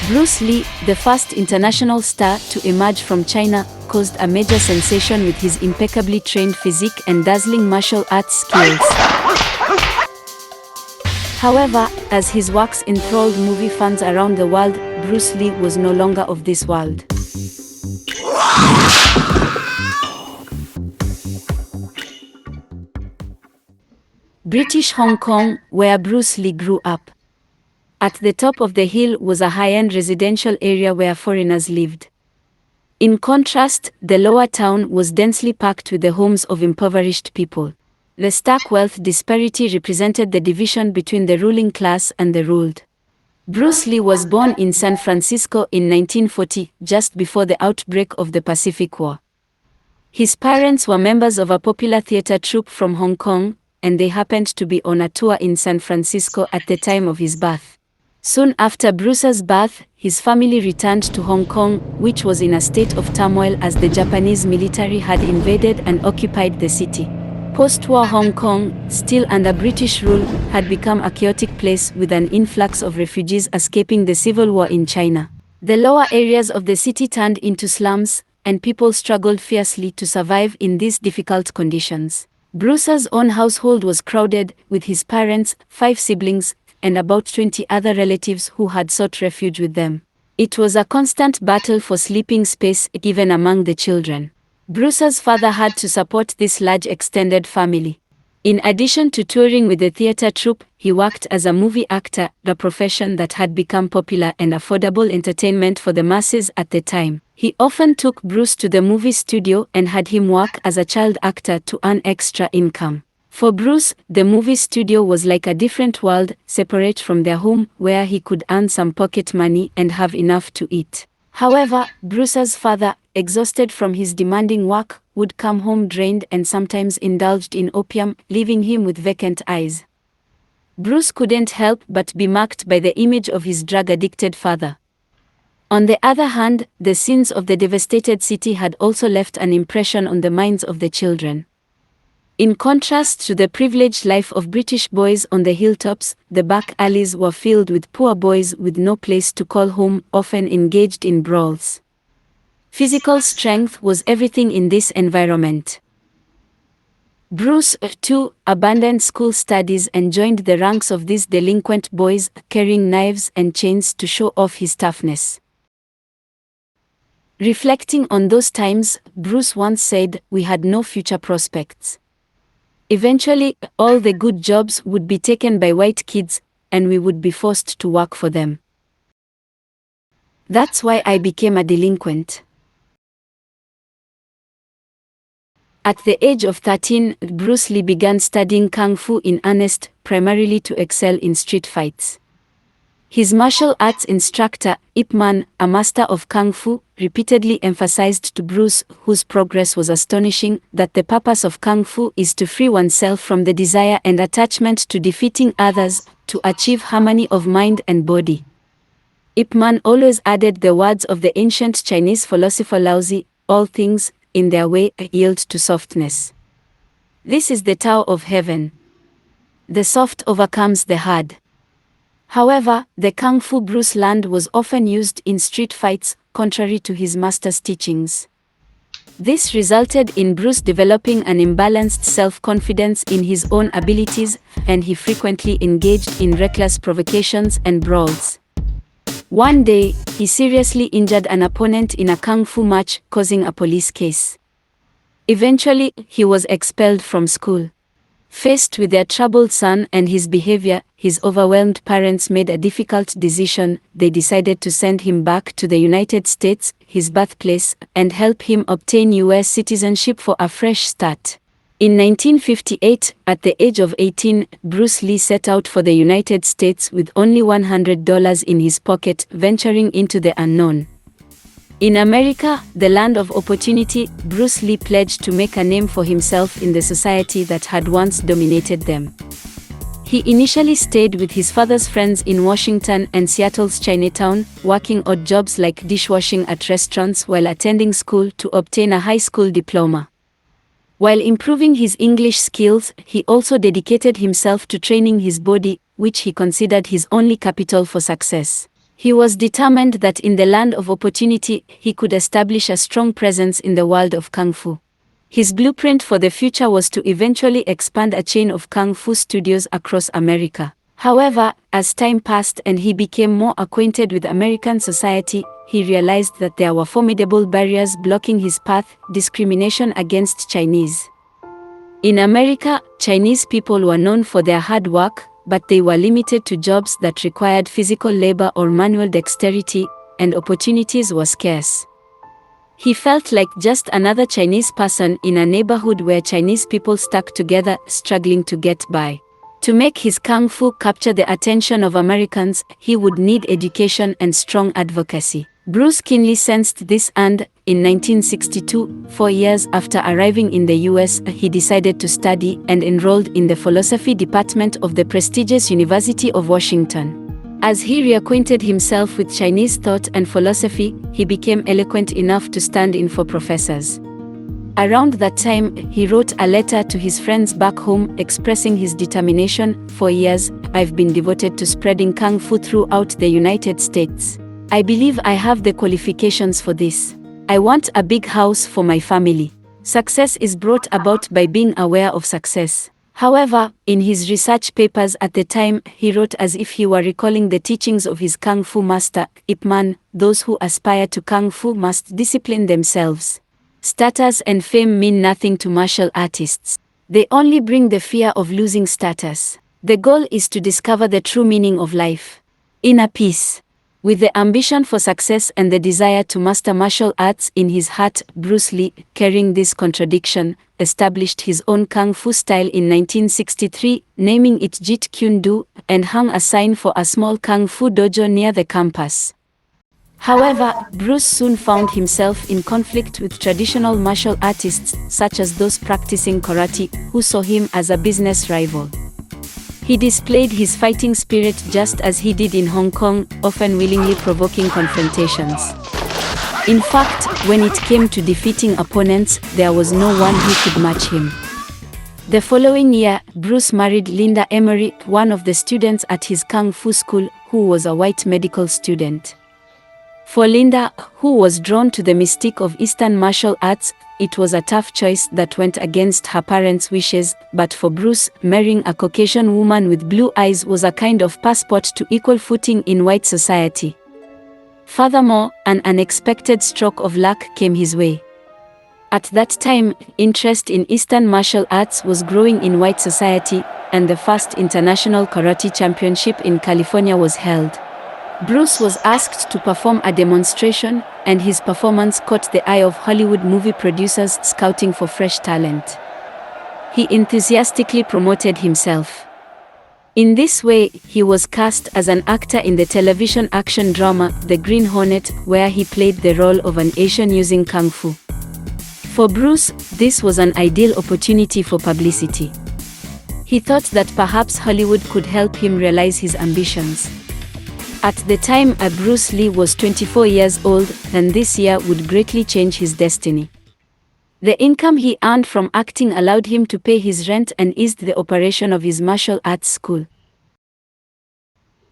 Bruce Lee, the first international star to emerge from China, caused a major sensation with his impeccably trained physique and dazzling martial arts skills. However, as his works enthralled movie fans around the world, Bruce Lee was no longer of this world. British Hong Kong, where Bruce Lee grew up. At the top of the hill was a high-end residential area where foreigners lived. In contrast, the lower town was densely packed with the homes of impoverished people. The stark wealth disparity represented the division between the ruling class and the ruled. Bruce Lee was born in San Francisco in 1940, just before the outbreak of the Pacific War. His parents were members of a popular theater troupe from Hong Kong, and they happened to be on a tour in San Francisco at the time of his birth. Soon after Bruce's birth, his family returned to Hong Kong, which was in a state of turmoil as the Japanese military had invaded and occupied the city. Post-war Hong Kong, still under British rule, had become a chaotic place with an influx of refugees escaping the civil war in China. The lower areas of the city turned into slums, and people struggled fiercely to survive in these difficult conditions. Bruce's own household was crowded, with his parents, 5 siblings, and about 20 other relatives who had sought refuge with them. It was a constant battle for sleeping space even among the children. Bruce's father had to support this large extended family. In addition to touring with the theater troupe, he worked as a movie actor, a profession that had become popular and affordable entertainment for the masses at the time. He often took Bruce to the movie studio and had him work as a child actor to earn extra income. For Bruce, the movie studio was like a different world, separate from their home, where he could earn some pocket money and have enough to eat. However, Bruce's father, exhausted from his demanding work, would come home drained and sometimes indulged in opium, leaving him with vacant eyes. Bruce couldn't help but be marked by the image of his drug-addicted father. On the other hand, the scenes of the devastated city had also left an impression on the minds of the children. In contrast to the privileged life of British boys on the hilltops, the back alleys were filled with poor boys with no place to call home, often engaged in brawls. Physical strength was everything in this environment. Bruce, too, abandoned school studies and joined the ranks of these delinquent boys, carrying knives and chains to show off his toughness. Reflecting on those times, Bruce once said, "We had no future prospects. Eventually, all the good jobs would be taken by white kids, and we would be forced to work for them. That's why I became a delinquent." At the age of 13, Bruce Lee began studying Kung Fu in earnest, primarily to excel in street fights. His martial arts instructor, Ip Man, a master of Kung Fu, repeatedly emphasized to Bruce, whose progress was astonishing, that the purpose of Kung Fu is to free oneself from the desire and attachment to defeating others, to achieve harmony of mind and body. Ip Man always added the words of the ancient Chinese philosopher Lao Tzu, "All things, in their way, yield to softness. This is the Tao of heaven. The soft overcomes the hard." However, the Kung Fu Bruce learned was often used in street fights, contrary to his master's teachings. This resulted in Bruce developing an imbalanced self-confidence in his own abilities, and he frequently engaged in reckless provocations and brawls. One day, he seriously injured an opponent in a Kung Fu match, causing a police case. Eventually, he was expelled from school. Faced with their troubled son and his behavior, his overwhelmed parents made a difficult decision. They decided to send him back to the United States, his birthplace, and help him obtain U.S. citizenship for a fresh start. In 1958, at the age of 18, Bruce Lee set out for the United States with only $100 in his pocket, venturing into the unknown. In America, the land of opportunity, Bruce Lee pledged to make a name for himself in the society that had once dominated them. He initially stayed with his father's friends in Washington and Seattle's Chinatown, working odd jobs like dishwashing at restaurants while attending school to obtain a high school diploma. While improving his English skills, he also dedicated himself to training his body, which he considered his only capital for success. He was determined that in the land of opportunity, he could establish a strong presence in the world of Kung Fu. His blueprint for the future was to eventually expand a chain of Kung Fu studios across America. However, as time passed and he became more acquainted with American society, he realized that there were formidable barriers blocking his path: discrimination against Chinese. In America, Chinese people were known for their hard work, but they were limited to jobs that required physical labor or manual dexterity, and opportunities were scarce. He felt like just another Chinese person in a neighborhood where Chinese people stuck together, struggling to get by. To make his Kung Fu capture the attention of Americans, he would need education and strong advocacy. Bruce keenly sensed this and, in 1962, 4 years after arriving in the US, he decided to study and enrolled in the philosophy department of the prestigious University of Washington. As he reacquainted himself with Chinese thought and philosophy, he became eloquent enough to stand in for professors. Around that time, he wrote a letter to his friends back home expressing his determination. "For years, I've been devoted to spreading Kung Fu throughout the United States. I believe I have the qualifications for this. I want a big house for my family. Success is brought about by being aware of success." However, in his research papers at the time, he wrote as if he were recalling the teachings of his Kung Fu master, Ip Man: "Those who aspire to Kung Fu must discipline themselves. Status and fame mean nothing to martial artists. They only bring the fear of losing status. The goal is to discover the true meaning of life. Inner peace." With the ambition for success and the desire to master martial arts in his heart, Bruce Lee, carrying this contradiction, established his own Kung Fu style in 1963, naming it Jeet Kune Do, and hung a sign for a small Kung Fu dojo near the campus. However, Bruce soon found himself in conflict with traditional martial artists, such as those practicing karate, who saw him as a business rival. He displayed his fighting spirit just as he did in Hong Kong, often willingly provoking confrontations. In fact, when it came to defeating opponents, there was no one who could match him. The following year, Bruce married Linda Emery, one of the students at his Kung Fu school, who was a white medical student. For Linda, who was drawn to the mystique of Eastern martial arts, it was a tough choice that went against her parents' wishes, but for Bruce, marrying a Caucasian woman with blue eyes was a kind of passport to equal footing in white society. Furthermore, an unexpected stroke of luck came his way. At that time, interest in Eastern martial arts was growing in white society, and the first International Karate Championship in California was held. Bruce was asked to perform a demonstration, and his performance caught the eye of Hollywood movie producers scouting for fresh talent. He enthusiastically promoted himself. In this way, he was cast as an actor in the television action drama The Green Hornet, where he played the role of an Asian using Kung Fu. For Bruce, this was an ideal opportunity for publicity. He thought that perhaps Hollywood could help him realize his ambitions. At the time, Bruce Lee was 24 years old, and this year would greatly change his destiny. The income he earned from acting allowed him to pay his rent and eased the operation of his martial arts school.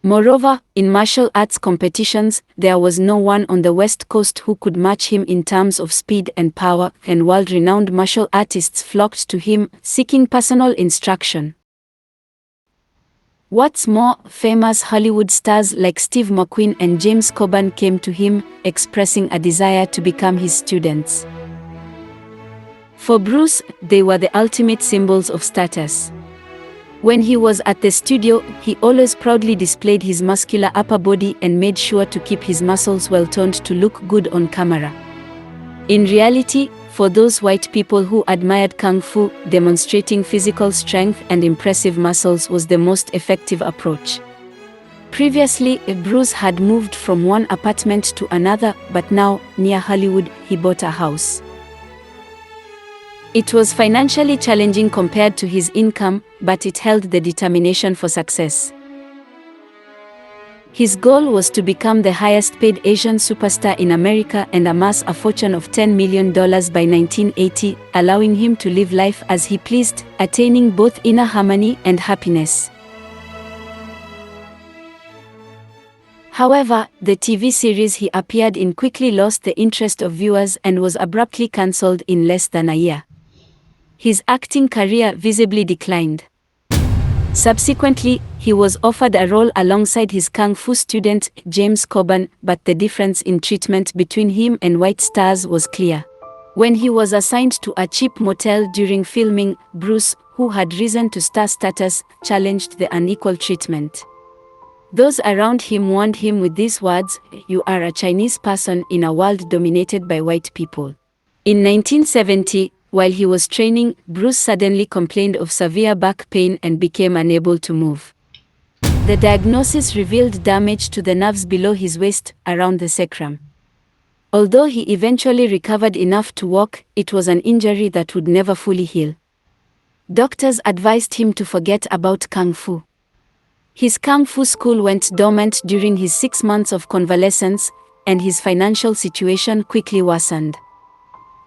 Moreover, in martial arts competitions, there was no one on the West Coast who could match him in terms of speed and power, and world-renowned martial artists flocked to him, seeking personal instruction. What's more, famous Hollywood stars like Steve McQueen and James Coburn came to him, expressing a desire to become his students. For Bruce, they were the ultimate symbols of status. When he was at the studio, he always proudly displayed his muscular upper body and made sure to keep his muscles well toned to look good on camera. In reality, for those white people who admired Kung Fu, demonstrating physical strength and impressive muscles was the most effective approach. Previously, Bruce had moved from one apartment to another, but now, near Hollywood, he bought a house. It was financially challenging compared to his income, but it held the determination for success. His goal was to become the highest-paid Asian superstar in America and amass a fortune of $10 million by 1980, allowing him to live life as he pleased, attaining both inner harmony and happiness. However, the TV series he appeared in quickly lost the interest of viewers and was abruptly cancelled in less than a year. His acting career visibly declined. Subsequently, he was offered a role alongside his kung fu student, James Coburn, but the difference in treatment between him and white stars was clear. When he was assigned to a cheap motel during filming, Bruce, who had risen to star status, challenged the unequal treatment. Those around him warned him with these words, "You are a Chinese person in a world dominated by white people." In 1970, while he was training, Bruce suddenly complained of severe back pain and became unable to move. The diagnosis revealed damage to the nerves below his waist, around the sacrum. Although he eventually recovered enough to walk, it was an injury that would never fully heal. Doctors advised him to forget about kung fu. His kung fu school went dormant during his 6 months of convalescence, and his financial situation quickly worsened.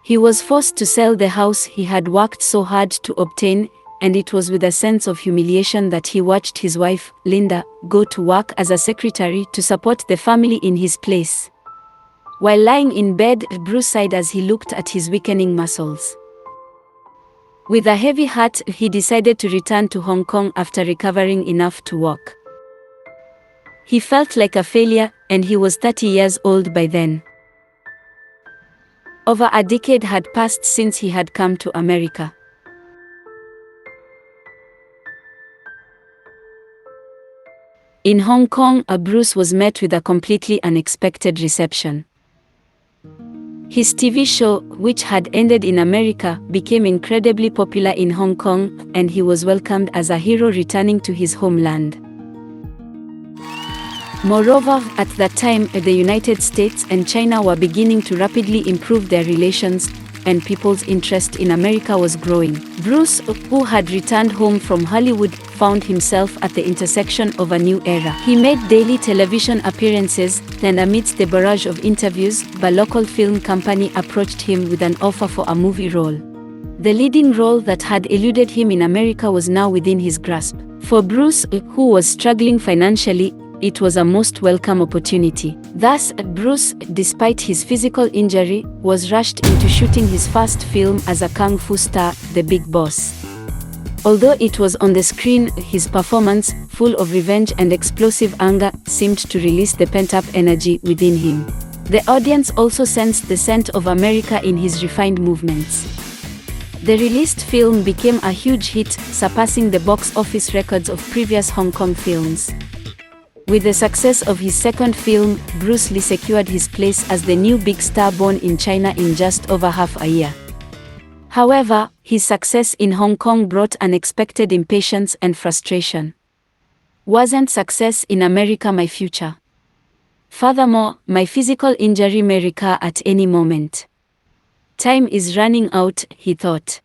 He was forced to sell the house he had worked so hard to obtain, and it was with a sense of humiliation that he watched his wife, Linda, go to work as a secretary to support the family in his place. While lying in bed, Bruce sighed as he looked at his weakening muscles. With a heavy heart, he decided to return to Hong Kong after recovering enough to walk. He felt like a failure, and he was 30 years old by then. Over a decade had passed since he had come to America. In Hong Kong, Bruce was met with a completely unexpected reception. His TV show, which had ended in America, became incredibly popular in Hong Kong, and he was welcomed as a hero returning to his homeland. Moreover, at that time, the United States and China were beginning to rapidly improve their relations, and people's interest in America was growing. Bruce, who had returned home from Hollywood, found himself at the intersection of a new era. He made daily television appearances, then amidst the barrage of interviews, a local film company approached him with an offer for a movie role. The leading role that had eluded him in America was now within his grasp. For Bruce, who was struggling financially, it was a most welcome opportunity. Thus, Bruce, despite his physical injury, was rushed into shooting his first film as a kung fu star, The Big Boss. Although it was on the screen, his performance, full of revenge and explosive anger, seemed to release the pent-up energy within him. The audience also sensed the scent of America in his refined movements. The released film became a huge hit, surpassing the box office records of previous Hong Kong films. With the success of his second film, Bruce Lee secured his place as the new big star born in China in just over half a year. However, his success in Hong Kong brought unexpected impatience and frustration. Wasn't success in America my future? Furthermore, my physical injury may recur at any moment. Time is running out, he thought.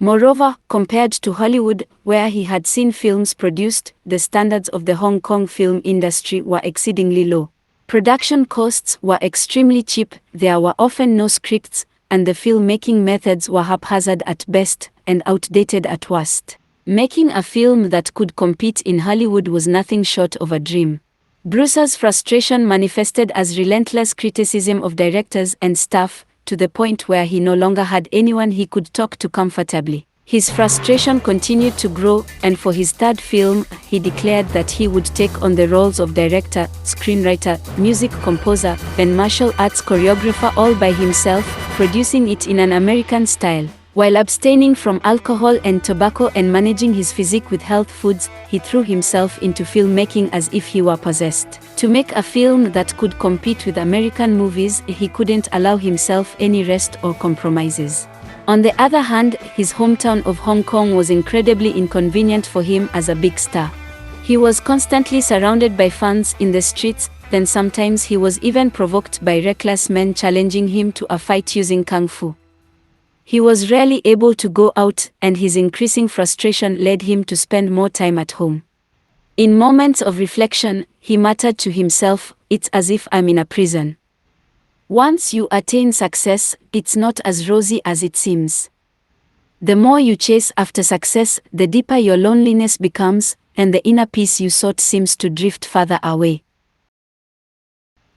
Moreover, compared to Hollywood, where he had seen films produced, the standards of the Hong Kong film industry were exceedingly low. Production costs were extremely cheap, there were often no scripts, and the filmmaking methods were haphazard at best, and outdated at worst. Making a film that could compete in Hollywood was nothing short of a dream. Bruce's frustration manifested as relentless criticism of directors and staff, to the point where he no longer had anyone he could talk to comfortably. His frustration continued to grow, and for his third film, he declared that he would take on the roles of director, screenwriter, music composer, and martial arts choreographer all by himself, producing it in an American style. While abstaining from alcohol and tobacco and managing his physique with health foods, he threw himself into filmmaking as if he were possessed. To make a film that could compete with American movies, he couldn't allow himself any rest or compromises. On the other hand, his hometown of Hong Kong was incredibly inconvenient for him as a big star. He was constantly surrounded by fans in the streets, then sometimes he was even provoked by reckless men challenging him to a fight using kung fu. He was rarely able to go out, and his increasing frustration led him to spend more time at home. In moments of reflection, he muttered to himself, "It's as if I'm in a prison." Once you attain success, it's not as rosy as it seems. The more you chase after success, the deeper your loneliness becomes, and the inner peace you sought seems to drift further away.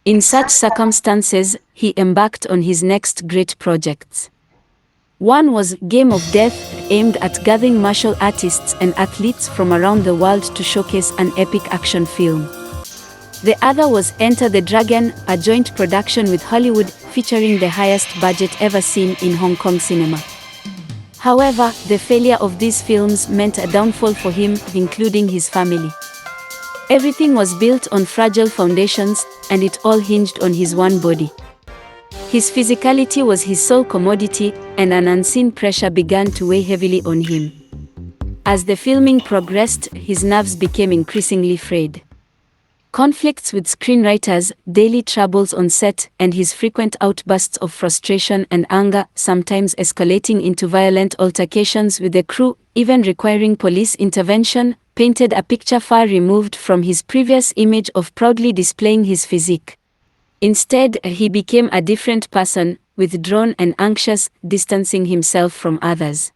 In such circumstances, he embarked on his next great projects. One was Game of Death, aimed at gathering martial artists and athletes from around the world to showcase an epic action film. The other was Enter the Dragon, a joint production with Hollywood, featuring the highest budget ever seen in Hong Kong cinema. However, the failure of these films meant a downfall for him, including his family. Everything was built on fragile foundations, and it all hinged on his one body. His physicality was his sole commodity, and an unseen pressure began to weigh heavily on him. As the filming progressed, his nerves became increasingly frayed. Conflicts with screenwriters, daily troubles on set, and his frequent outbursts of frustration and anger, sometimes escalating into violent altercations with the crew, even requiring police intervention, painted a picture far removed from his previous image of proudly displaying his physique. Instead, he became a different person, withdrawn and anxious, distancing himself from others.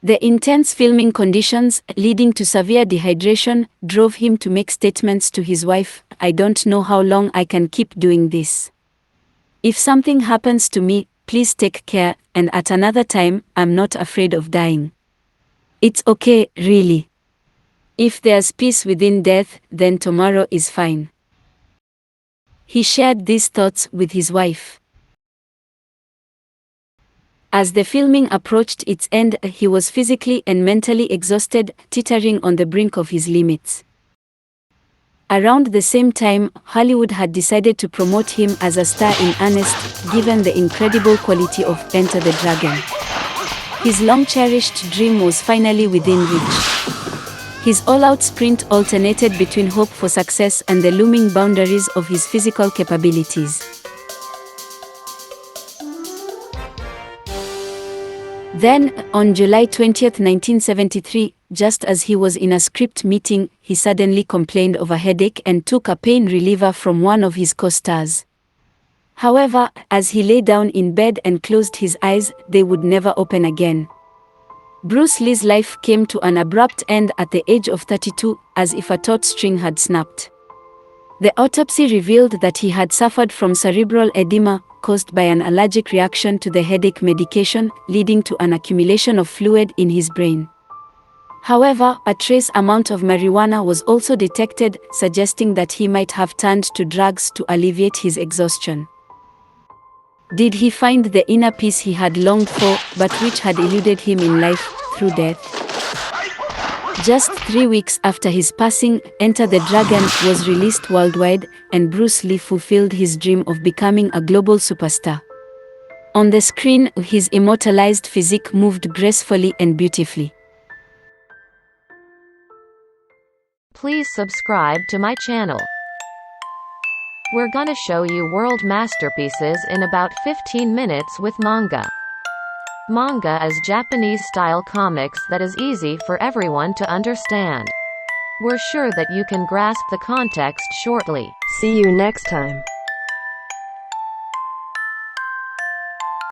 The intense filming conditions, leading to severe dehydration, drove him to make statements to his wife, "I don't know how long I can keep doing this. If something happens to me, please take care, and at another time, I'm not afraid of dying. It's okay, really. If there's peace within death, then tomorrow is fine." He shared these thoughts with his wife. As the filming approached its end, he was physically and mentally exhausted, teetering on the brink of his limits. Around the same time, Hollywood had decided to promote him as a star in earnest, given the incredible quality of Enter the Dragon. His long-cherished dream was finally within reach. His all-out sprint alternated between hope for success and the looming boundaries of his physical capabilities. Then, on July 20, 1973, just as he was in a script meeting, he suddenly complained of a headache and took a pain reliever from one of his co-stars. However, as he lay down in bed and closed his eyes, they would never open again. Bruce Lee's life came to an abrupt end at the age of 32, as if a taut string had snapped. The autopsy revealed that he had suffered from cerebral edema, caused by an allergic reaction to the headache medication, leading to an accumulation of fluid in his brain. However, a trace amount of marijuana was also detected, suggesting that he might have turned to drugs to alleviate his exhaustion. Did he find the inner peace he had longed for, but which had eluded him in life, through death? Just 3 weeks after his passing, Enter the Dragon was released worldwide, and Bruce Lee fulfilled his dream of becoming a global superstar. On the screen, his immortalized physique moved gracefully and beautifully. Please subscribe to my channel. We're gonna show you world masterpieces in about 15 minutes with manga. Manga is Japanese-style comics that is easy for everyone to understand. We're sure that you can grasp the context shortly. See you next time.